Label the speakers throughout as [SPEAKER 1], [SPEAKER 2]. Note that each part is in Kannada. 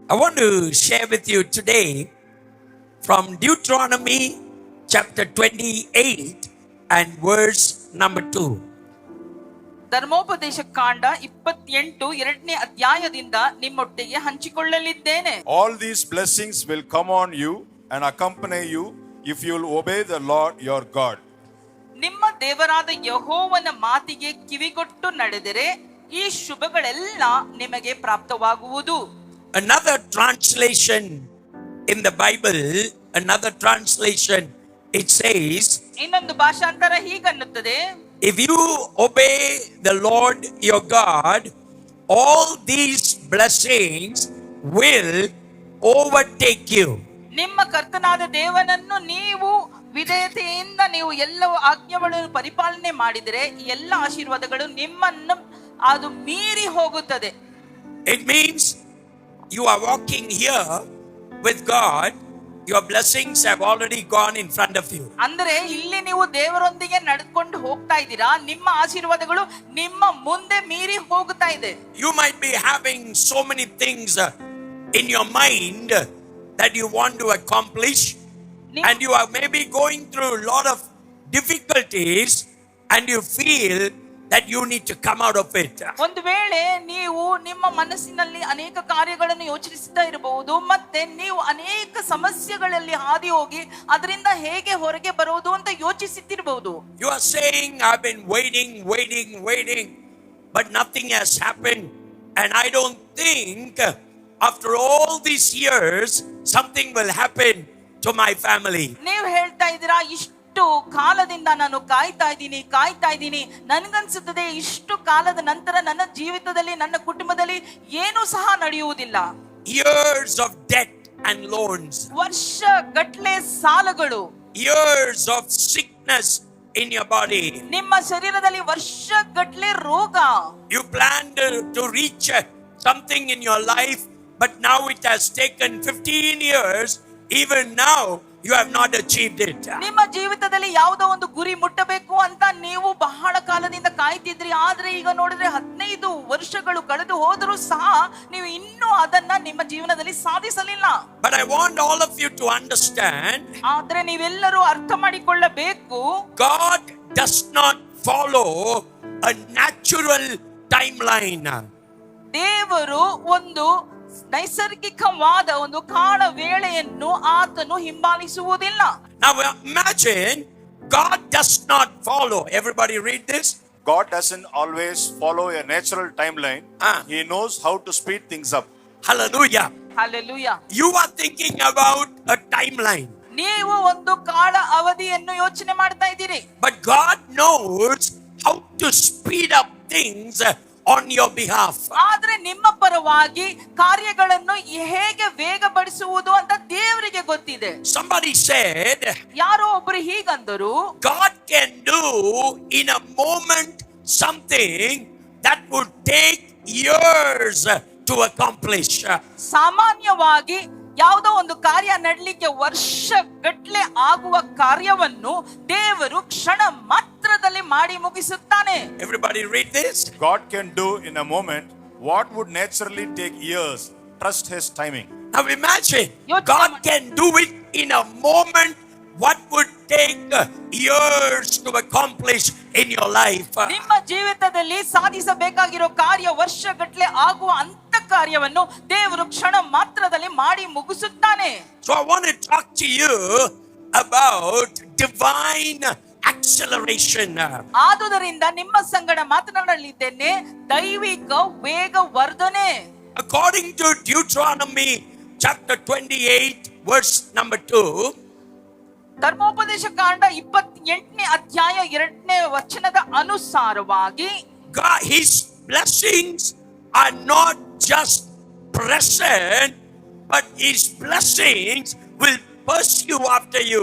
[SPEAKER 1] I want to share with you today from Deuteronomy chapter 28 and verse number 2.
[SPEAKER 2] ಧರ್ಮೋಪದೇಶ ಕಾಂಡ 28 ಎರಡನೇ ಅಧ್ಯಾಯದಿಂದ ನಿಮ್ಮೊಟ್ಟಿಗೆ ಹಂಚಿಕೊಳ್ಳಲಿದ್ದೇನೆ.
[SPEAKER 3] All these blessings will come on you and accompany you if you will obey the Lord your God.
[SPEAKER 2] ನಿಮ್ಮ ದೇವರಾದ ಯೆಹೋವನ ಮಾತಿಗೆ ಕಿವಿಗೊಟ್ಟು ನಡೆದರೆ ಈ ಶುಭಗಳೆಲ್ಲ ನಿಮಗೆ ಪ್ರಾಪ್ತವಾಗುವುದು.
[SPEAKER 1] Another translation in the Bible, it says,
[SPEAKER 2] ಇನ್ನೊಂದು ಭಾಷಾಂತರ ಹೀಗನ್ನುತ್ತದೆ,
[SPEAKER 1] if you obey the Lord your God, all these blessings will overtake you.
[SPEAKER 2] ನಿಮ್ಮ ಕರ್ತನಾದ ದೇವನನ್ನು ನೀವು ವಿಧೇಯತೆಯಿಂದ ನೀವು ಎಲ್ಲ ಆಜ್ಞೆಗಳನ್ನು ಪರಿಪಾಲನೆ ಮಾಡಿದರೆ ಎಲ್ಲ ಆಶೀರ್ವಾದಗಳು ನಿಮ್ಮನ್ನು ಅದು ಮೀರಿ ಹೋಗುತ್ತದೆ.
[SPEAKER 1] It means you are walking here with God, your blessings have already gone in front of you.
[SPEAKER 2] ಅಂದರೆ ಇಲ್ಲಿ ನೀವು ದೇವರೊಂದಿಗೆ ನಡೆದುಕೊಂಡು ಹೋಗ್ತಾ ಇದ್ದೀರಾ, ನಿಮ್ಮ ಆಶೀರ್ವಾದಗಳು ನಿಮ್ಮ ಮುಂದೆ ಮೀರಿ ಹೋಗ್ತಾ ಇದೆ.
[SPEAKER 1] You might be having so many things in your mind that you want to accomplish, and you are maybe going through a lot of difficulties and you feel that you need to come out of it.
[SPEAKER 2] ಒಂದು ವೇಳೆ ನೀವು ನಿಮ್ಮ ಮನಸ್ಸಿನಲ್ಲಿ ಅನೇಕ ಕಾರ್ಯಗಳನ್ನು ಯೋಚಿಸುತ್ತಾ ಇರಬಹುದು, ಮತ್ತೆ ನೀವು ಅನೇಕ ಸಮಸ್ಯೆಗಳಲ್ಲಿ ಹಾದಿ ಹೋಗಿ ಅದರಿಂದ ಹೇಗೆ ಹೊರಗೆ ಬರೋದು ಅಂತ ಯೋಚಿಸುತ್ತಿರಬಹುದು.
[SPEAKER 1] You are saying, I've been waiting, but nothing has happened, and I don't think after all these years something will happen to my family.
[SPEAKER 2] ನೀವು ಹೇಳ್ತಾ ಇದ್ದೀರಾ, ಇಷ್ಟು ಕಾಲದಿಂದ ನಾನು ಕಾಯ್ತಾ ಇದ್ದೀನಿ, ನನಗನ್ಸುತ್ತದೆ ಇಷ್ಟು ಕಾಲದ ನಂತರ ನನ್ನ ಜೀವಿತದಲ್ಲಿ ನನ್ನ ಕುಟುಂಬದಲ್ಲಿ ಏನೂ ಸಹ ನಡೆಯುವುದಿಲ್ಲ.
[SPEAKER 1] Years of debt and loans,
[SPEAKER 2] ವರ್ಷ ಗಟ್ಲೆ ಸಾಲಗಳು,
[SPEAKER 1] years of sickness in your body.
[SPEAKER 2] ನಿಮ್ಮ ಶರೀರದಲ್ಲಿ ವರ್ಷ ಗಟ್ಲೆ ರೋಗ.
[SPEAKER 1] You planned to reach something in your life, but now it has taken 15 years. Even now you have not achieved it.
[SPEAKER 2] ನಿಮ್ಮ ಜೀವಿತದಲ್ಲಿ ಯಾವುದೋ ಒಂದು ಗುರಿ ಮುಟ್ಟಬೇಕು ಅಂತ ನೀವು ಬಹಳ ಕಾಲದಿಂದ ಕಾಯ್ತಿದ್ರಿ, ಆದ್ರೆ ಈಗ ನೋಡಿದ್ರೆ 15 ವರ್ಷಗಳು ಕಳೆದು ಹೋದರೂ ಸಹ ನೀವು ಇನ್ನೂ ಅದನ್ನ ನಿಮ್ಮ ಜೀವನದಲ್ಲಿ ಸಾಧಿಸಲಿಲ್ಲ.
[SPEAKER 1] But I want all of you to understand,
[SPEAKER 2] ಆದ್ರೆ ನೀವೆಲ್ಲರೂ ಅರ್ಥ ಮಾಡಿಕೊಳ್ಳಬೇಕು,
[SPEAKER 1] God does not follow a natural timeline.
[SPEAKER 2] ದೇವರು ಒಂದು ನೈಸರ್ಗಿಕವಾದ ಒಂದು ಕಾಲ ವೇಳೆಯನ್ನು ಆತನು ಹಿಂಬಾಲಿಸುವುದಿಲ್ಲ.
[SPEAKER 1] Now imagine, God does not follow. Everybody read this.
[SPEAKER 3] God doesn't always follow a natural timeline. He knows how to speed things up.
[SPEAKER 1] Hallelujah.
[SPEAKER 2] Hallelujah.
[SPEAKER 1] You are thinking about a timeline.
[SPEAKER 2] ನೀವು ಒಂದು ಕಾಲ ಅವಧಿಯನ್ನು ಯೋಚನೆ ಮಾಡ್ತಾ ಇದ್ದೀರಿ.
[SPEAKER 1] But God knows how to speed up things on your behalf.
[SPEAKER 2] ಆದ್ರೆ ನಿಮ್ಮ ಪರವಾಗಿ ಕಾರ್ಯಗಳನ್ನು ಹೇಗೆ ವೇಗಪಡಿಸುವುದು ಅಂತ ದೇವರಿಗೆ ಗೊತ್ತಿದೆ.
[SPEAKER 1] Somebody said,
[SPEAKER 2] ಯಾರೋ ಒಬ್ಬರು ಹೀಗಂದರು,
[SPEAKER 1] God can do in a moment something that would take years to accomplish.
[SPEAKER 2] ಸಾಮಾನ್ಯವಾಗಿ ಯಾವುದೋ ಒಂದು ಕಾರ್ಯ ನಡಲಿಕ್ಕೆ ವರ್ಷ ಗಟ್ಲೆ ಆಗುವ ಕಾರ್ಯವನ್ನು ದೇವರು ಕ್ಷಣ ಮಾತ್ರದಲ್ಲಿ ಮಾಡಿ ಮುಗಿಸುತ್ತಾನೆ.
[SPEAKER 1] Everybody read this.
[SPEAKER 3] God can do in a moment what would naturally take years. Trust his timing.
[SPEAKER 1] Now imagine, God can do it in a moment what would take years to accomplish in your life.
[SPEAKER 2] ನಿಮ್ಮ ಜೀವಿತದಲ್ಲಿ ಸಾಧಿಸಬೇಕಾಗಿರೋ ಕಾರ್ಯ ವರ್ಷ ಗಟ್ಲೆ ಆಗುವ ಅಂತ ಕಾರ್ಯವನ್ನು ದೇವರು ಕ್ಷಣ ಮಾತ್ರದಲ್ಲಿ ಮಾಡಿ ಮುಗಿಸುತ್ತಾನೆ.
[SPEAKER 1] So I want to talk to you about divine acceleration.
[SPEAKER 2] ಆದುದರಿಂದ ನಿಮ್ಮ ಸಂಗಡ ಮಾತನಾಡಲಿದ್ದೇನೆ ದೈವಿಕ ವೇಗವರ್ಧನೆ.
[SPEAKER 1] According to Deuteronomy chapter 28 verse number 2,
[SPEAKER 2] ಧರ್ಮೋಪದೇಶ ಕಾಂಡ 28ನೇ ಅಧ್ಯಾಯ 2ನೇ ವಚನದ ಅನುಸಾರವಾಗಿ,
[SPEAKER 1] God, his blessings are not just present, but his blessings will pursue after you.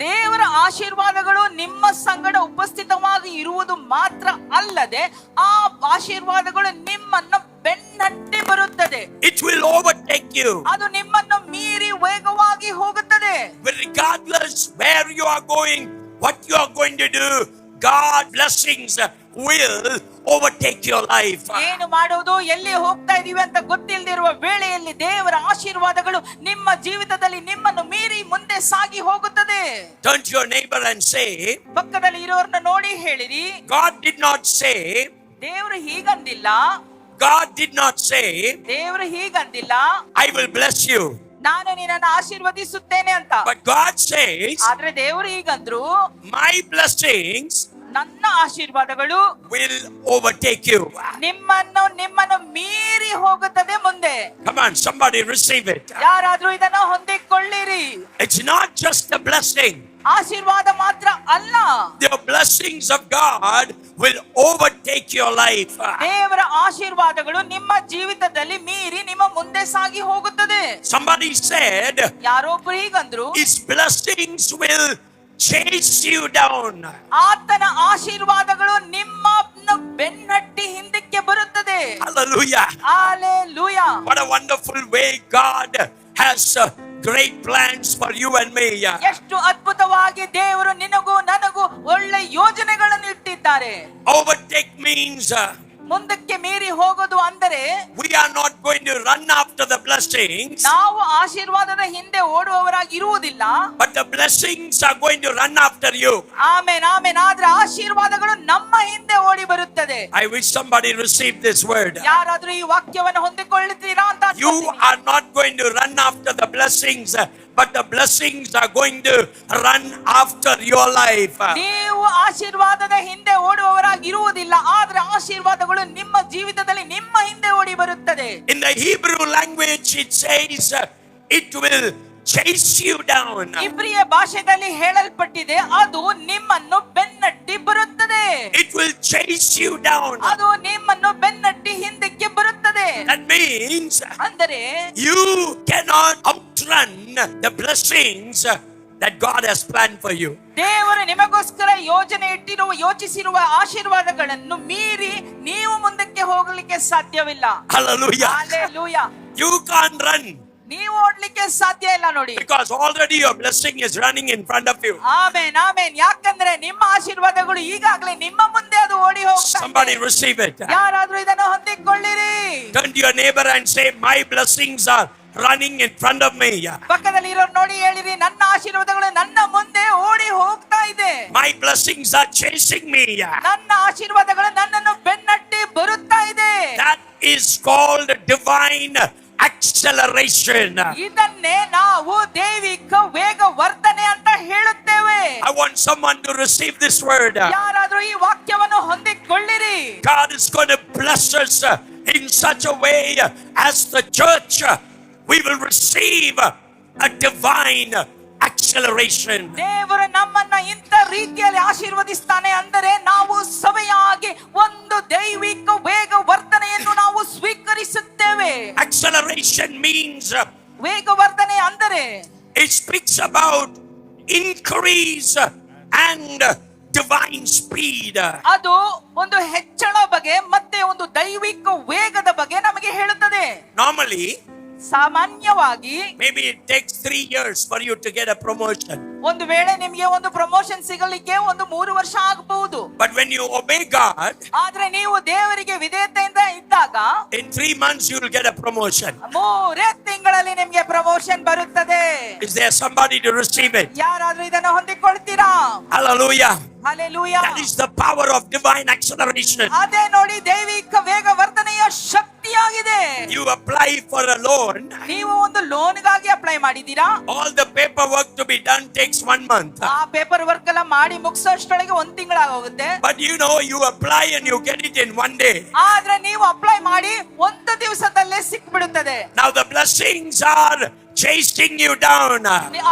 [SPEAKER 2] ದೇವರ ಆಶೀರ್ವಾದಗಳು ನಿಮ್ಮ ಸಂಗಡ ಉಪಸ್ಥಿತವಾಗಿ ಇರುವುದು ಮಾತ್ರ ಅಲ್ಲದೆ ಆ ಆಶೀರ್ವಾದಗಳು ನಿಮ್ಮನ್ನು ಬೆನ್ನಟ್ಟಿ ಬರುತ್ತದೆ.
[SPEAKER 1] It will overtake you.
[SPEAKER 2] ಅದು ನಿಮ್ಮನ್ನು ಮೀರಿ ವೇಗವಾಗಿ ಹೋಗುತ್ತದೆ.
[SPEAKER 1] Regardless where you are going, what you are going to do, God blessings will overtake your life.
[SPEAKER 2] ಏನು ಮಾಡುವುದು, ಎಲ್ಲಿ ಹೋಗ್ತಾ ಇದೀವಿ ಅಂತ ಗೊತ್ತಿಲ್ಲದಿರುವ ವೇಳೆಯಲ್ಲಿ ದೇವರ ಆಶೀರ್ವಾದಗಳು ನಿಮ್ಮ ಜೀವಿತದಲ್ಲಿ ನಿಮ್ಮನ್ನು ಮೀರಿ ಮುಂದೆ ಸಾಗಿ ಹೋಗುತ್ತದೆ.
[SPEAKER 1] Turn to your neighbor and say,
[SPEAKER 2] ಪಕ್ಕದಲ್ಲಿ ಇರೋರ್ನ ನೋಡಿ ಹೇಳಿರಿ,
[SPEAKER 1] God did not say,
[SPEAKER 2] ದೇವರು ಹೀಗಂದಿಲ್ಲ,
[SPEAKER 1] God did not say,
[SPEAKER 2] ದೇವರು ಹೀಗಂದಿಲ್ಲ,
[SPEAKER 1] I will bless you.
[SPEAKER 2] ನಾನು ನಿನ್ನನ್ನು ಆಶೀರ್ವದಿಸುತ್ತೇನೆ ಅಂತ.
[SPEAKER 1] But God says,
[SPEAKER 2] ಆದ್ರೆ ದೇವರು ಹೀಗಂದ್ರು,
[SPEAKER 1] my blessings
[SPEAKER 2] ನನ್ನ ಆಶೀರ್ವಾದಗಳು
[SPEAKER 1] will overtake you.
[SPEAKER 2] ನಿಮ್ಮನ್ನು ಮೀರಿ ಹೋಗುತ್ತದೆ ಮುಂದೆ.
[SPEAKER 1] Come on, somebody receive it.
[SPEAKER 2] ಯಾರಾದ್ರೂ ಇದನ್ನ ಹೊಂದಿಕೊಳ್ಳಿರಿ.
[SPEAKER 1] It's not just a blessing.
[SPEAKER 2] ಆಶೀರ್ವಾದ ಮಾತ್ರ ಅಲ್ಲ,
[SPEAKER 1] The blessings of God will overtake your life.
[SPEAKER 2] ದೇವರ ಆಶೀರ್ವಾದಗಳು ನಿಮ್ಮ ಜೀವಿತದಲ್ಲಿ ಮೀರಿ ನಿಮ್ಮ ಮುಂದೆ ಸಾಗಿ ಹೋಗುತ್ತದೆ.
[SPEAKER 1] Somebody said,
[SPEAKER 2] ಯಾರೊಬ್ರು ಹೀಗಂದ್ರು,
[SPEAKER 1] His blessings will chase you down.
[SPEAKER 2] ಆತನ ಆಶೀರ್ವಾದಗಳು ನಿಮ್ಮನ್ನು ಬೆನ್ನಟ್ಟಿ ಹಿಂದಕ್ಕೆ ಬರುತ್ತದೆ.
[SPEAKER 1] Hallelujah.
[SPEAKER 2] Hallelujah.
[SPEAKER 1] What a wonderful way God has great plans for you and me.
[SPEAKER 2] ಎಷ್ಟು ಅದ್ಭುತವಾಗಿ ದೇವರು ನಿನಗೂ ನನಗೂ ಒಳ್ಳೆ ಯೋಜನೆಗಳನ್ನು ಇಟ್ಟಿದ್ದಾರೆ.
[SPEAKER 1] Overtake means
[SPEAKER 2] ಮುಂದಕ್ಕೆ ಮೀರಿ ಹೋಗೋದು ಅಂದರೆ
[SPEAKER 1] we are not going to run after the blessings,
[SPEAKER 2] ನಾವು ಆಶೀರ್ವಾದದ ಹಿಂದೆ ಓಡುವವರಾಗಿ ಇರುವುದಿಲ್ಲ,
[SPEAKER 1] but the blessings are going to run after you.
[SPEAKER 2] Amen amen. ಆದ್ರೆ ಆಶೀರ್ವಾದಗಳು ನಮ್ಮ ಹಿಂದೆ ಓಡಿ ಬರುತ್ತದೆ.
[SPEAKER 1] I wish somebody received this word.
[SPEAKER 2] ಯಾರಾದ್ರೂ ಈ ವಾಕ್ಯವನ್ನು ಹೊಂದಿಕೊಳ್ಳುತ್ತೀರಾ ಅಂತ
[SPEAKER 1] You
[SPEAKER 2] ಅನ್ಕೊಳ್ತೀನಿ.
[SPEAKER 1] are not going to run after the blessings, but the blessings are going to run after your life.
[SPEAKER 2] ನೀವು ಆಶೀರ್ವಾದದ ಹಿಂದೆ ಓಡುವವರಾಗಿ ಇರುವುದಿಲ್ಲ, ಆದ್ರೆ ಆಶೀರ್ವಾದಗಳು ನಿಮ್ಮ ಜೀವಿತದಲ್ಲಿ ನಿಮ್ಮ ಹಿಂದೆ ಓಡಿ ಬರುತ್ತದೆ.
[SPEAKER 1] In the Hebrew language it says it will chase you down.
[SPEAKER 2] ಇಬ್ರಿಯ ಭಾಷೆಯಲ್ಲಿ ಹೇಳಲ್ಪಟ್ಟಿದೆ, ಅದು ನಿಮ್ಮನ್ನು ಬೆನ್ನಟ್ಟಿ ಬರುತ್ತದೆ.
[SPEAKER 1] It will chase you down.
[SPEAKER 2] ಅದು ನಿಮ್ಮನ್ನು ಬೆನ್ನಟ್ಟಿ ಹಿಂದಕ್ಕೆ ಬರುತ್ತದೆ.
[SPEAKER 1] That means
[SPEAKER 2] ಅಂದರೆ
[SPEAKER 1] you cannot outrun the blessings that God has planned for you.
[SPEAKER 2] ದೇವರು ನಿಮಗೋಸ್ಕರ ಯೋಚಿಸಿರುವ ಆಶೀರ್ವಾದಗಳನ್ನು ಮೀರಿ ನೀವು ಮುಂದಕ್ಕೆ ಹೋಗಲಿಕ್ಕೆ ಸಾಧ್ಯವಿಲ್ಲ.
[SPEAKER 1] Hallelujah.
[SPEAKER 2] Hallelujah.
[SPEAKER 1] You can't run
[SPEAKER 2] ನೀವು ಓಡ್ಲಿಕ್ಕೆ ಸಾಧ್ಯ ಇಲ್ಲ ನೋಡಿ.
[SPEAKER 1] because already your blessing is running in front of you.
[SPEAKER 2] Amen amen. ಯಾಕಂದ್ರೆ ನಿಮ್ಮ ಆಶೀರ್ವಾದಗಳು ಈಗಾಗಲೇ ನಿಮ್ಮ ಮುಂದೆ ಅದು ಓಡಿ ಹೋಗ್ತಾ
[SPEAKER 1] Somebody
[SPEAKER 2] ಇದೆ.
[SPEAKER 1] receive it.
[SPEAKER 2] ಯಾರಾದ್ರೂ ಇದನ್ನು ಹೊಂದಿಕೊಳ್ಳಿರಿ.
[SPEAKER 1] Turn to your neighbor and say, my blessings are running in front of me.
[SPEAKER 2] ಪಕ್ಕದಲ್ಲಿ ಇರೋರು ನೋಡಿ ಹೇಳಿರಿ, ನನ್ನ ಆಶೀರ್ವಾದಗಳು ನನ್ನ ಮುಂದೆ ಓಡಿ ಹೋಗ್ತಾ ಇದೆ.
[SPEAKER 1] My blessings are chasing me.
[SPEAKER 2] ನನ್ನ ಆಶೀರ್ವಾದಗಳು ನನ್ನನ್ನು ಬೆನ್ನಟ್ಟಿ ಬರುತ್ತಾ ಇದೆ.
[SPEAKER 1] That is called divine acceleration.
[SPEAKER 2] ಇದನ್ನೇ ನಾವು ದೈವಿಕ ವೇಗ ವರ್ಧನೆ ಅಂತ ಹೇಳುತ್ತೇವೆ.
[SPEAKER 1] I want someone to receive this word.
[SPEAKER 2] ಯಾರಾದ್ರೂ ಈ ವಾಕ್ಯವನ್ನು ಹೊಂದಿಕೊಳ್ಳಿರಿ.
[SPEAKER 1] God is going to bless us in such a way as the church. We will receive a divine acceleration.
[SPEAKER 2] ದೇವರು ನಮ್ಮನ್ನ ಇಂಥ ರೀತಿಯಲ್ಲಿ ಆಶೀರ್ವದಿಸ್ತಾನೆ ಅಂದರೆ ನಾವು ಸಭೆಯಾಗಿ ಒಂದು ದೈವಿಕ ವೇಗ ವರ್ಧನೆಯನ್ನು ನಾವು ಸ್ವೀಕರಿಸುತ್ತೇವೆ.
[SPEAKER 1] Acceleration means
[SPEAKER 2] ವೇಗವರ್ಧನೆ ಅಂದರೆ
[SPEAKER 1] it speaks about increase and divine speed.
[SPEAKER 2] ಅದು ಒಂದು ಹೆಚ್ಚಳ ಬಗ್ಗೆ ಮತ್ತೆ ಒಂದು ದೈವಿಕ ವೇಗದ ಬಗ್ಗೆ ನಮಗೆ ಹೇಳುತ್ತದೆ.
[SPEAKER 1] Normally,
[SPEAKER 2] ಸಾಮಾನ್ಯವಾಗಿ
[SPEAKER 1] maybe it takes 3 years for you to get a promotion.
[SPEAKER 2] ಒಂದು ವೇಳೆ ನಿಮಗೆ ಒಂದು ಪ್ರಮೋಷನ್ ಸಿಗಲಿಕ್ಕೆ ಒಂದು 3 ವರ್ಷ ಆಗಬಹುದು.
[SPEAKER 1] But when you obey God,
[SPEAKER 2] ಆದ್ರೆ ನೀವು ದೇವರಿಗೆ ವಿಧೇಯತೆಯಿಂದ ಇದ್ದಾಗ
[SPEAKER 1] in 3 months you will get a promotion.
[SPEAKER 2] 3 ತಿಂಗಳಲ್ಲಿ ನಿಮಗೆ ಪ್ರಮೋಷನ್ ಬರುತ್ತದೆ.
[SPEAKER 1] Is there somebody to receive it?
[SPEAKER 2] ಯಾರಾದ್ರೂ ಇದನ್ನು ಹೊಂದಿಕೊಳ್ತೀರಾ?
[SPEAKER 1] Hallelujah.
[SPEAKER 2] Hallelujah.
[SPEAKER 1] That is the power of divine acceleration.
[SPEAKER 2] ಅದೇ ನೋಡಿ ದೈವಿಕ ವೇಗವರ್ಧನೆಯ ಶಕ್ತಿಯಾಗಿದೆ.
[SPEAKER 1] You apply for a loan.
[SPEAKER 2] ನೀವು ಒಂದು ಲೋನ್ಗಾಗಿ ಅಪ್ಲೈ ಮಾಡಿದ್ದೀರಾ?
[SPEAKER 1] All the paperwork to be done takes 1 month.
[SPEAKER 2] ಆ ಪೇಪರ್ ವರ್ಕ್ ಎಲ್ಲ ಮಾಡಿ ಮುಗಿಸೋಷ್ಟೊಳಗೆ 1 ತಿಂಗಳಾಗೋಗುತ್ತೆ.
[SPEAKER 1] But you know, you apply and you get it in 1 day.
[SPEAKER 2] ಆದ್ರೆ ನೀವು ಅಪ್ಲೈ ಮಾಡಿ 1 ದಿವಸದಲ್ಲೇ ಸಿಕ್ಬಿಡುತ್ತದೆ.
[SPEAKER 1] Now the blessings are chasing you down.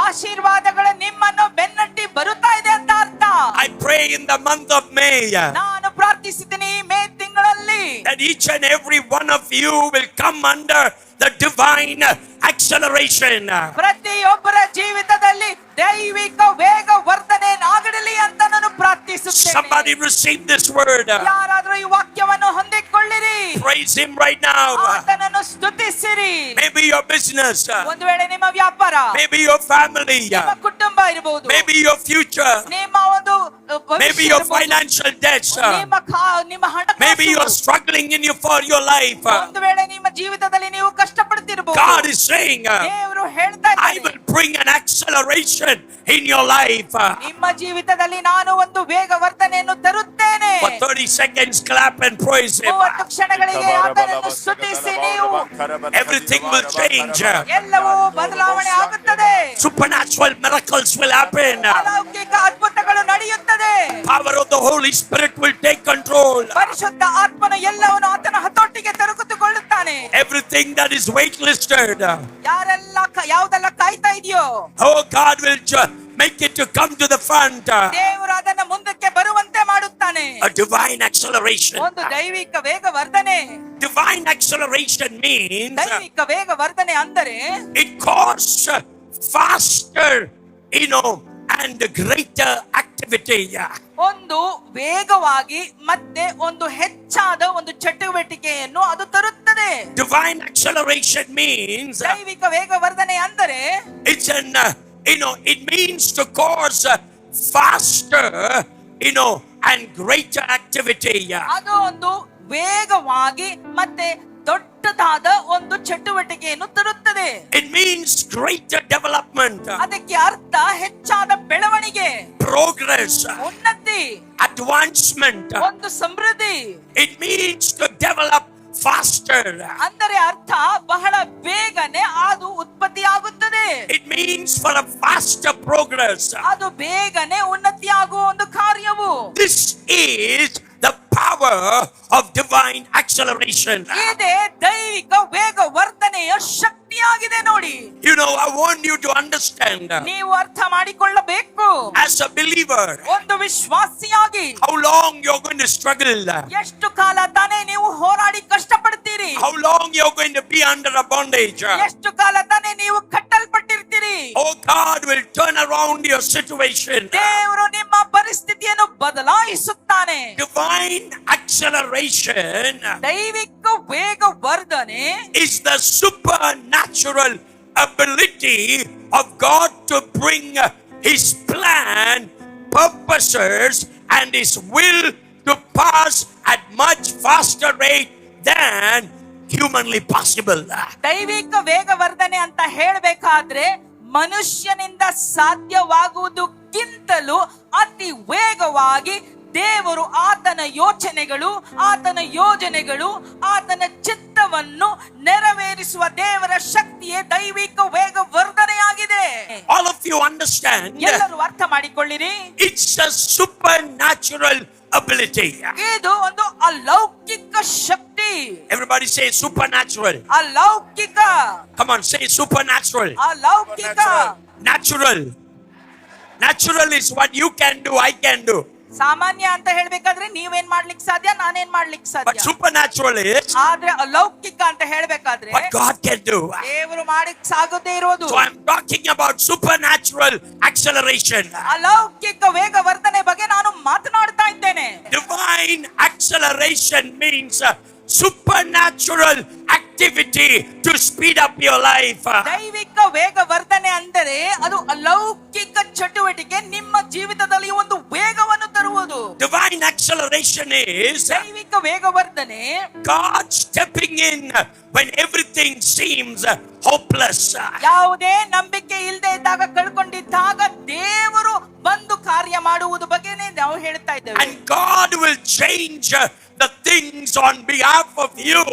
[SPEAKER 2] ಆಶೀರ್ವಾದಗಳು ನಿಮ್ಮನ್ನು ಬೆನ್ನಟ್ಟಿ ಬರುತ್ತಾ ಇದೆ ಅಂತ ಅರ್ಥ.
[SPEAKER 1] I pray in the month of May
[SPEAKER 2] ನಾನು ಪ್ರಾರ್ಥಿಸಿದ್ದೀನಿ ಮೇ ತಿಂಗಳಲ್ಲಿ
[SPEAKER 1] that each and every one of you will come under the divine acceleration.
[SPEAKER 2] ಪ್ರತಿಯೊಬ್ಬರ ಜೀವಿತದಲ್ಲಿ ದೈವಿಕ ವೇಗ ವರ್ಧನೆ ಆಗಲಿ ಅಂತ ನಾನು ಪ್ರಾರ್ಥಿಸುತ್ತೇನೆ.
[SPEAKER 1] Somebody receive this word.
[SPEAKER 2] ಯಾರಾದ್ರೂ ಈ ವಾಕ್ಯವನ್ನು ಹೊಂದಿಕೊಳ್ಳಿರಿ.
[SPEAKER 1] Praise him right now.
[SPEAKER 2] ಆತನನ್ನು ಸ್ತುತಿಸಿರಿ.
[SPEAKER 1] Maybe your business,
[SPEAKER 2] ಒಂದು ವೇಳೆ ನಿಮ್ಮ ವ್ಯಾಪಾರ,
[SPEAKER 1] maybe your family,
[SPEAKER 2] ನಿಮ್ಮ ಕುಟುಂಬ ಇರಬಹುದು,
[SPEAKER 1] maybe your future.
[SPEAKER 2] ನಿಮ್ಮ ಒಂದು ಭವಿಷ್ಯ
[SPEAKER 1] Maybe your
[SPEAKER 2] ಇರ್ಬೋದು.
[SPEAKER 1] financial debts.
[SPEAKER 2] ನಿಮ್ಮ
[SPEAKER 1] Maybe you are
[SPEAKER 2] ಹಣಕಾಸು
[SPEAKER 1] struggling for your life.
[SPEAKER 2] ಒಂದು ವೇಳೆ ನಿಮ್ಮ ಜೀವಿತದಲ್ಲಿ ನೀವು ಕಷ್ಟಪಡ್ತಿರಬಹುದು.
[SPEAKER 1] God is saying,
[SPEAKER 2] ದೇವರು ಹೇಳ್ತಾ
[SPEAKER 1] I
[SPEAKER 2] ಇದ್ದಾರೆ,
[SPEAKER 1] will bring an acceleration in your life.
[SPEAKER 2] ನಿಮ್ಮ ಜೀವಿತದಲ್ಲಿ ನಾನು ಒಂದು ವೇಗವರ್ಧನೆಯನ್ನು ತರುತ್ತೇನೆ.
[SPEAKER 1] For 30 seconds, clap and praise Him.
[SPEAKER 2] 30 ಕ್ಷಣಗಳಿಗೆ ಆತನನ್ನು ಸ್ತುತಿಸಿ ನೀವು
[SPEAKER 1] Everything will change.
[SPEAKER 2] ಎಲ್ಲವೂ ಬದಲಾವಣೆ ಆಗುತ್ತದೆ.
[SPEAKER 1] Supernatural miracles will happen.
[SPEAKER 2] ಅಲೌಕಿಕ ಅದ್ಭುತಗಳು ನಡೆಯುತ್ತದೆ.
[SPEAKER 1] Power of the Holy Spirit will take control.
[SPEAKER 2] ಪರಿಶುದ್ಧ ಆತ್ಮನು ಎಲ್ಲವನ್ನು ಆತನ ಹತೋಟಿಗೆ ತೆಗೆದುಕೊಳ್ಳುತ್ತಾನೆ.
[SPEAKER 1] Everything that is waitlisted,
[SPEAKER 2] ಯಾರೆಲ್ಲ ಯಾವುದೆಲ್ಲ ಕಾಯ್ತಾ ಇದೆಯೋ
[SPEAKER 1] oh, God will make it to come to the front.
[SPEAKER 2] ದೇವರು ಅದನ್ನ ಮುಂದಕ್ಕೆ ಬರುವಂತೆ ಮಾಡುತ್ತಾನೆ.
[SPEAKER 1] A divine acceleration.
[SPEAKER 2] ಒಂದು ದೈವಿಕ ವೇಗವರ್ಧನೆ.
[SPEAKER 1] Divine acceleration means
[SPEAKER 2] ದೈವಿಕ ವೇಗವರ್ಧನೆ ಅಂದರೆ
[SPEAKER 1] it costs faster, and greater activity.
[SPEAKER 2] ಒಂದು ವೇಗವಾಗಿ ಮತ್ತೆ ಒಂದು ಹೆಚ್ಚಾದ ಒಂದು ಚಟುವಟಿಕೆಯನ್ನು ಅದು ತರುತ್ತದೆ.
[SPEAKER 1] Divine acceleration means
[SPEAKER 2] ದೈವಿಕ ವೇಗವರ್ಧನೆ ಅಂದರೆ
[SPEAKER 1] it's it means to cause faster, and greater activity.
[SPEAKER 2] ಅದು ಒಂದು ವೇಗವಾಗಿ ಮತ್ತೆ ದೊಡ್ಡದಾದ ಒಂದು ಚಟುವಟಿಕೆಯನ್ನು ತರುತ್ತದೆ.
[SPEAKER 1] It means greater development,
[SPEAKER 2] ಅದಕ್ಕೆ ಅರ್ಥ ಹೆಚ್ಚಾದ ಬೆಳವಣಿಗೆ,
[SPEAKER 1] progress,
[SPEAKER 2] ಉನ್ನತಿ,
[SPEAKER 1] advancement.
[SPEAKER 2] ಒಂದು ಸಮೃದ್ಧಿ.
[SPEAKER 1] It means to develop faster.
[SPEAKER 2] ಅಂದರೆ ಅರ್ಥ ಬಹಳ ಬೇಗನೆ ಅದು ಉತ್ಪತ್ತಿಯಾಗುತ್ತದೆ.
[SPEAKER 1] It means for a faster progress.
[SPEAKER 2] ಅದು ಬೇಗನೆ ಉನ್ನತಿಯಾಗುವ ಒಂದು ಕಾರ್ಯವು.
[SPEAKER 1] This is the power of divine acceleration.
[SPEAKER 2] ಇದೇ ದೈವಿಕ ವೇಗವರ್ಧನೆಯ ಶಕ್ತಿಯಾಗಿದೆ ನೋಡಿ.
[SPEAKER 1] I want you to understand,
[SPEAKER 2] ನೀವು ಅರ್ಥ ಮಾಡಿಕೊಳ್ಳಬೇಕು.
[SPEAKER 1] as a believer,
[SPEAKER 2] ಒಂದು ವಿಶ್ವಾಸಿಯಾಗಿ
[SPEAKER 1] how long you're going to struggle,
[SPEAKER 2] ಎಷ್ಟು ಕಾಲ ತಾನೇ ನೀವು ಹೋರಾಡಿ ಕಷ್ಟಪಡ್ತೀರಿ,
[SPEAKER 1] how long you're going to be under a bondage.
[SPEAKER 2] ಎಷ್ಟು ಕಾಲ ತಾನೇ ನೀವು ಕಟ್ಟಲ್ಪಟ್ಟಿರ್ತೀರಿ.
[SPEAKER 1] Oh, God will turn around your situation.
[SPEAKER 2] ದೇವರು ನಿಮ್ಮ ಪರಿಸ್ಥಿತಿಯನ್ನು ಬದಲಾಯಿಸುತ್ತಾನೆ.
[SPEAKER 1] Divine acceleration
[SPEAKER 2] ದೈವಿಕ ವೇಗವರ್ಧನೆ
[SPEAKER 1] is the supernatural ability of God to bring His plan, purposes, and His will to pass at much faster rate than humanly possible.
[SPEAKER 2] ದೈವಿಕ ವೇಗವರ್ಧನೆ ಅಂತ ಹೇಳಬೇಕಾದ್ರೆ ಮನುಷ್ಯನಿಂದ ಸಾಧ್ಯವಾಗುವುದಕ್ಕಿಂತಲೂ ಅತಿ ವೇಗವಾಗಿ ದೇವರು ಆತನ ಯೋಚನೆಗಳು, ಆತನ ಯೋಜನೆಗಳು, ಆತನ ಚಿತ್ತವನ್ನು ನೆರವೇರಿಸುವ ದೇವರ ಶಕ್ತಿಯೇ ದೈವಿಕ ವೇಗವರ್ಧನೆಯಾಗಿದೆ.
[SPEAKER 1] All of you understand,
[SPEAKER 2] ಎಲ್ಲರೂ ಅರ್ಥ ಮಾಡಿಕೊಳ್ಳಿರಿ,
[SPEAKER 1] it's a supernatural ability.
[SPEAKER 2] ಇದು ಒಂದು ಅಲೌಕಿಕ ಶಕ್ತಿ.
[SPEAKER 1] Everybody say supernatural.
[SPEAKER 2] ಅಲೌಕಿಕ.
[SPEAKER 1] Come on, say supernatural.
[SPEAKER 2] ಅಲೌಕಿಕ.
[SPEAKER 1] Natural. Natural is what you can do, I can do.
[SPEAKER 2] ಸಾಮಾನ್ಯ ಅಂತ ಹೇಳ್ಬೇಕಾದ್ರೆ ನೀವೇನ್ ಮಾಡ್ಲಿಕ್ಕೆ ಸಾಧ್ಯ, ನಾನೇನ್ ಮಾಡ್ಲಿಕ್ಕೆ
[SPEAKER 1] But
[SPEAKER 2] ಸಾಧ್ಯ.
[SPEAKER 1] supernatural is
[SPEAKER 2] ಆದ್ರೆ ಅಲೌಕಿಕ ಅಂತ ಹೇಳ್ಬೇಕಾದ್ರೆ
[SPEAKER 1] what God can do.
[SPEAKER 2] ದೇವರು ಮಾಡಕ್ ಸಾಗದೇ ಇರೋದು.
[SPEAKER 1] So I'm talking about supernatural acceleration.
[SPEAKER 2] ಅಲೌಕಿಕ ವೇಗವರ್ಧನೆ ಬಗ್ಗೆ ನಾನು ಮಾತನಾಡ್ತಾ ಇದ್ದೇನೆ.
[SPEAKER 1] Divine acceleration means supernatural activity to speed up your life.
[SPEAKER 2] ದೈವಿಕ ವೇಗವರ್ಧನೆ ಅಂದರೆ ಅದು ಅಲೌಕಿಕ ಚಟುವಟಿಕೆ ನಿಮ್ಮ ಜೀವಿತದಲ್ಲಿ ಒಂದು ವೇಗವನ್ನು ತರುವುದು.
[SPEAKER 1] Divine acceleration is
[SPEAKER 2] ದೈವಿಕ ವೇಗವರ್ಧನೆ
[SPEAKER 1] God stepping in when everything seems hopeless.
[SPEAKER 2] ಯಾವುದೇ ನಂಬಿಕೆ ಇಲ್ಲದೆ ಇದ್ದಾಗ, ಕಳ್ಕೊಂಡಿದ್ದಾಗ ದೇವರು ಬಂದು ಕಾರ್ಯ ಮಾಡುವುದು ಬಗ್ಗೆನೇ ನಾವು ಹೇಳ್ತಾ ಇದ್ದೇವೆ.
[SPEAKER 1] And God will change the things on behalf of you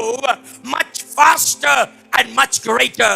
[SPEAKER 1] much faster and much greater.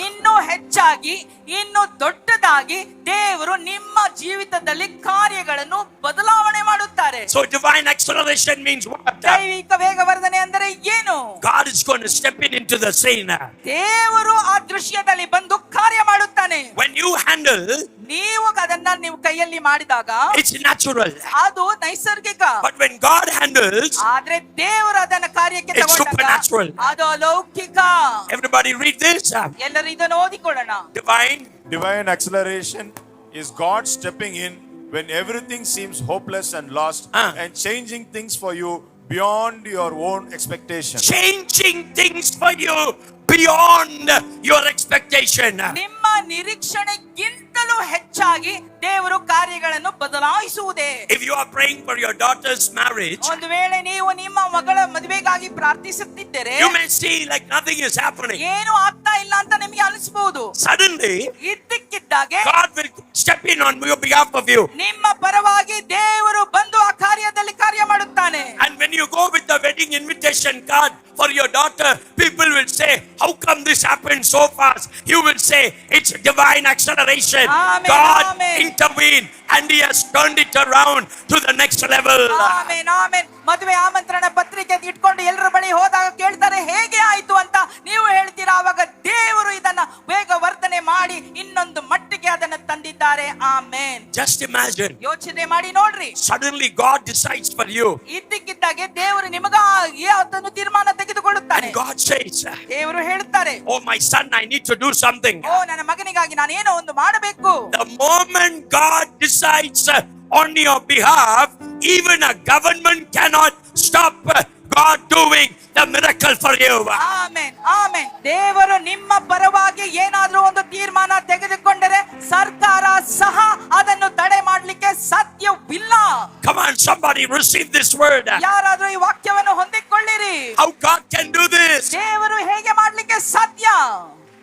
[SPEAKER 2] ಇನ್ನೂ ಹೆಚ್ಚಾಗಿ, ಇನ್ನೂ ದೊಡ್ಡದಾಗಿ ದೇವರು ನಿಮ್ಮ ಜೀವಿತದಲ್ಲಿ ಕಾರ್ಯಗಳನ್ನು ಬದಲಾವಣೆ ಮಾಡುತ್ತಾರೆ.
[SPEAKER 1] So divine acceleration means what?
[SPEAKER 2] ದೈವಿಕ ವೇಗವರ್ಧನೆ ಅಂದರೆ ಏನು?
[SPEAKER 1] God is going to step into the scene.
[SPEAKER 2] ದೇವರು ಆ ದೃಶ್ಯದಲ್ಲಿ ಬಂದು ಕಾರ್ಯ ಮಾಡುತ್ತಾನೆ.
[SPEAKER 1] When you handle,
[SPEAKER 2] ನೀವು ಅದನ್ನ ನೀವು ಕೈಯಲ್ಲಿ ಮಾಡಿದಾಗ
[SPEAKER 1] it's natural.
[SPEAKER 2] ಅದು ನೈಸರ್ಗಿಕ.
[SPEAKER 1] But when God handles,
[SPEAKER 2] ಆದ್ರೆ ದೇವರು ಅದನ್ನ ಕಾರ್ಯಕ್ಕೆ
[SPEAKER 1] it's supernatural.
[SPEAKER 2] ತಗೊಂಡಾಗ ಅದು ಅಲೌಕಿಕ.
[SPEAKER 1] Everybody read this.
[SPEAKER 2] ಎಲ್ಲರೂ ಇದನ್ನು ಓದಿಕೊಳ್ಳೋಣ.
[SPEAKER 3] Divine acceleration is God stepping in when everything seems hopeless and lost and changing things for you beyond your own expectation.
[SPEAKER 1] Changing things for you beyond your expectation.
[SPEAKER 2] ನಿಮ್ಮ ನಿರೀಕ್ಷಣೆಗಿಂತಲೂ ಹೆಚ್ಚಾಗಿ ದೇವರು ಕಾರ್ಯಗಳನ್ನು ಬದಲಾಯಿಸುವುದೇ.
[SPEAKER 1] If you are praying for your daughter's marriage,
[SPEAKER 2] ಒಂದು ವೇಳೆ ನೀವು ನಿಮ್ಮ ಮಗಳ ಮದುವೆಗಾಗಿ ಪ್ರಾರ್ಥಿಸುತ್ತಿದ್ದರೆ
[SPEAKER 1] you may see like nothing is happening.
[SPEAKER 2] ಏನು ಆಗ್ತಾ ಇಲ್ಲ ಅಂತ ನಿಮಗೆ ಅನಿಸಬಹುದು.
[SPEAKER 1] Suddenly,
[SPEAKER 2] ಇದ್ದಕ್ಕಿದ್ದಾಗೆ
[SPEAKER 1] God will step in on your behalf of you.
[SPEAKER 2] ನಿಮ್ಮ ಪರವಾಗಿ ದೇವರು ಬಂದು ಆ ಕಾರ್ಯದಲ್ಲಿ ಕಾರ್ಯ ಮಾಡುತ್ತಾನೆ.
[SPEAKER 1] And when you go with the wedding invitation card for your daughter, people will say, how come this happened so fast? You will say, it's divine acceleration.
[SPEAKER 2] Amen,
[SPEAKER 1] God
[SPEAKER 2] amen.
[SPEAKER 1] intervened and he has turned it around to the next level.
[SPEAKER 2] Amen amen. ಮದುವೆ ಆಮಂತ್ರಣ ಪತ್ರಿಕೆ ಇಟ್ಕೊಂಡು ಎಲ್ಲರ ಬಳಿ ಹೋದಾಗ ಕೇಳ್ತಾರೆ ಹೇಗೆ ಆಯ್ತು ಅಂತ. ನೀವು ಹೇಳ್ತೀರಾ ಅವಾಗ ದೇವರು ಇದನ್ನ ವೇಗವರ್ಧನೆ ಮಾಡಿ ಇನ್ನೊಂದು ಮಟ್ಟಿಗೆ ಅದನ್ನು ತಂದಿದ್ದಾರೆ. ಆಮೆನ್.
[SPEAKER 1] Just imagine.
[SPEAKER 2] ಯೋಚನೆ ಮಾಡಿ ನೋಡ್ರಿ.
[SPEAKER 1] Suddenly God decides for you.
[SPEAKER 2] ಇದ್ದಕ್ಕಿದ್ದಾಗೆ ದೇವರು ನಿಮಗಾಗಿ ಅದನ್ನು ತೀರ್ಮಾನ ತೆಗೆದುಕೊಳ್ಳುತ್ತಾನೆ.
[SPEAKER 1] And God says,
[SPEAKER 2] ದೇವರು ಹೇಳುತ್ತಾರೆ,
[SPEAKER 1] oh my son, I need to do something.
[SPEAKER 2] ಓ ನನ್ನ ಮಗನಿಗಾಗಿ ನಾನು ಏನೋ ಒಂದು ಮಾಡಬೇಕು.
[SPEAKER 1] The moment God decides on your behalf, even a government cannot stop God doing the miracle for you.
[SPEAKER 2] Amen amen. ದೇವರು ನಿಮ್ಮ ಪರವಾಗಿ ಏನಾದ್ರೂ ಒಂದು ತೀರ್ಮಾನ ತೆಗೆದುಕೊಂಡರೆ ಸರ್ಕಾರ ಸಹ ಅದನ್ನು ತಡೆ ಮಾಡಲಿಕ್ಕೆ ಸಾಧ್ಯವಿಲ್ಲ.
[SPEAKER 1] Come on, somebody receive this word.
[SPEAKER 2] ಯಾರಾದ್ರೂ ಈ ವಾಕ್ಯವನ್ನು ಹೊಂದಿಕೊಳ್ಳಿರಿ.
[SPEAKER 1] How God can do this?
[SPEAKER 2] ದೇವರು ಹೇಗೆ ಮಾಡ್ಲಿಕ್ಕೆ ಸಾಧ್ಯ.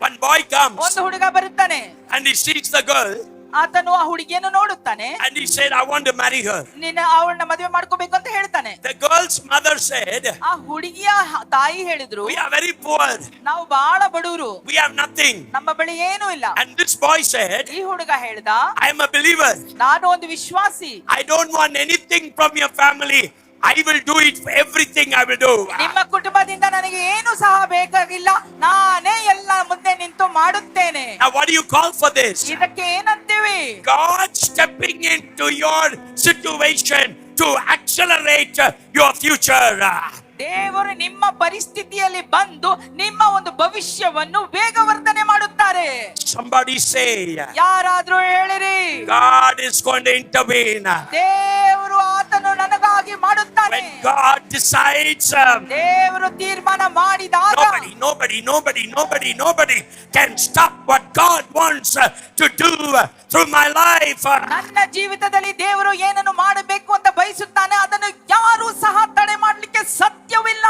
[SPEAKER 1] One boy comes
[SPEAKER 2] ಒಂದು ಹುಡುಗ ಬರುತ್ತಾನೆ.
[SPEAKER 1] and he sees the girl
[SPEAKER 2] ಆತನು ಆ ಹುಡುಗಿಯನ್ನು ನೋಡುತ್ತಾನೆ.
[SPEAKER 1] and he said, I want to marry her.
[SPEAKER 2] ನೀನು ಅವಳನ್ನ ಮದುವೆ ಮಾಡ್ಕೋಬೇಕು ಅಂತ ಹೇಳ್ತಾನೆ.
[SPEAKER 1] The girl's mother said,
[SPEAKER 2] ಆ ಹುಡುಗಿಯ ತಾಯಿ ಹೇಳಿದ್ರು,
[SPEAKER 1] we are very poor.
[SPEAKER 2] ನಾವು ಬಹಳ ಬಡವರು,
[SPEAKER 1] We have nothing.
[SPEAKER 2] ನಮ್ಮ ಬಳಿ ಏನೂ ಇಲ್ಲ.
[SPEAKER 1] And this boy said,
[SPEAKER 2] ಈ ಹುಡುಗ ಹೇಳ್ದ,
[SPEAKER 1] I am a believer.
[SPEAKER 2] ನಾನು ಒಂದು ವಿಶ್ವಾಸಿ.
[SPEAKER 1] I don't want anything from your family. I will do it for everything I will do.
[SPEAKER 2] ನಿಮ್ಮ ಕುಟುಂಬದಿಂದ ನನಗೆ ಏನು ಸಹ ಬೇಕಾಗಿಲ್ಲ, ನಾನೇ ಎಲ್ಲ ಮುಂದೆ ನಿಂತು ಮಾಡುತ್ತೇನೆ.
[SPEAKER 1] Now what do you call for this?
[SPEAKER 2] ಇದಕ್ಕೆ ಏನಂತೀವಿ?
[SPEAKER 1] God stepping into your situation to accelerate your future.
[SPEAKER 2] ದೇವರು ನಿಮ್ಮ ಪರಿಸ್ಥಿತಿಯಲ್ಲಿ ಬಂದು ನಿಮ್ಮ ಒಂದು ಭವಿಷ್ಯವನ್ನು ವೇಗವರ್ಧನೆ ಮಾಡುತ್ತಾರೆ.
[SPEAKER 1] Somebody say,
[SPEAKER 2] ಯಾರಾದ್ರೂ ಹೇಳಿರಿ,
[SPEAKER 1] God is going to intervene.
[SPEAKER 2] ದೇವರು ಆತನು ನನಗಾಗಿ ಮಾಡುತ್ತಾನೆ.
[SPEAKER 1] When God decides,
[SPEAKER 2] ದೇವರು ತೀರ್ಮಾನ ಮಾಡಿದಾಗ
[SPEAKER 1] nobody can stop what God wants to do through my life.
[SPEAKER 2] ನನ್ನ ಜೀವಿತದಲ್ಲಿ ದೇವರು ಏನನ್ನು ಮಾಡಬೇಕು ಅಂತ ಬಯಸುತ್ತಾನೆ ಅದನ್ನು ಯಾರು ಸಹ ತಡೆ ಮಾಡಲಿಕ್ಕೆ ಸಾಧ್ಯವಿಲ್ಲ.